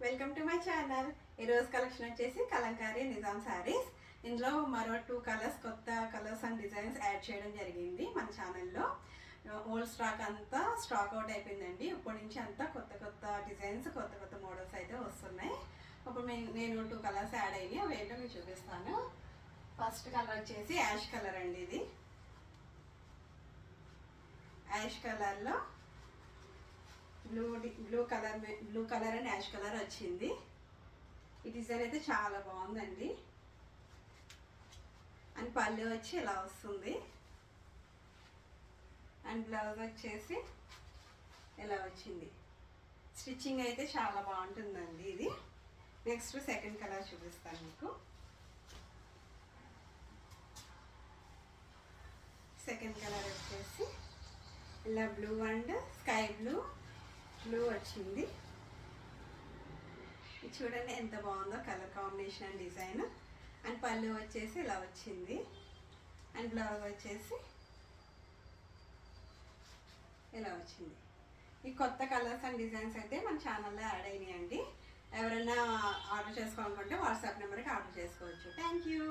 Welcome to my channel. ఈరోజు collection వచ్చేసి కలంకారీ నిజాం శారీస్. ఇందులో మరో 2 కలర్స్, కొత్త కలర్స్ అండ్ డిజైన్స్ యాడ్ చేయడం జరిగింది మన ఛానల్లో. ఓల్డ్ స్టాక్ అంతా స్టాక్ అవుట్ అయిపోయిందండి. ఇప్పటి నుంచి అంతా కొత్త కొత్త డిజైన్స్, కొత్త కొత్త మోడల్స్ అయితే వస్తున్నాయి. ఇప్పుడు నేను 2 కలర్స్ యాడ్ అయినాయి, అవి ఏంటో మీకు చూపిస్తాను. ఫస్ట్ కలర్ వచ్చేసి యాష్ కలర్ అండి. ఇది యాష్ కలర్లో blue colour and ash colour వచ్చింది. ఈ డిజైన్ అయితే చాలా బాగుందండి. అండ్ పళ్ళు వచ్చి ఇలా వస్తుంది, అండ్ బ్లౌజ్ వచ్చేసి ఇలా వచ్చింది. స్టిచ్చింగ్ అయితే చాలా బాగుంటుందండి ఇది. నెక్స్ట్ సెకండ్ కలర్ చూపిస్తాను మీకు. సెకండ్ కలర్ వచ్చేసి ఇలా బ్లూ అండ్ స్కై బ్లూ వచ్చింది. ఇది చూడండి ఎంత బాగుందో colour combination and design. And పళ్ళు వచ్చేసి ఇలా వచ్చింది, అండ్ బ్లౌజ్ వచ్చేసి ఇలా వచ్చింది. ఈ కొత్త కలర్స్ అండ్ డిజైన్స్ అయితే మన ఛానల్లో యాడ్ అయినాయండి. ఎవరైనా ఆర్డర్ చేసుకోవాలనుకుంటే వాట్సాప్ నెంబర్కి ఆర్డర్ చేసుకోవచ్చు. Thank you.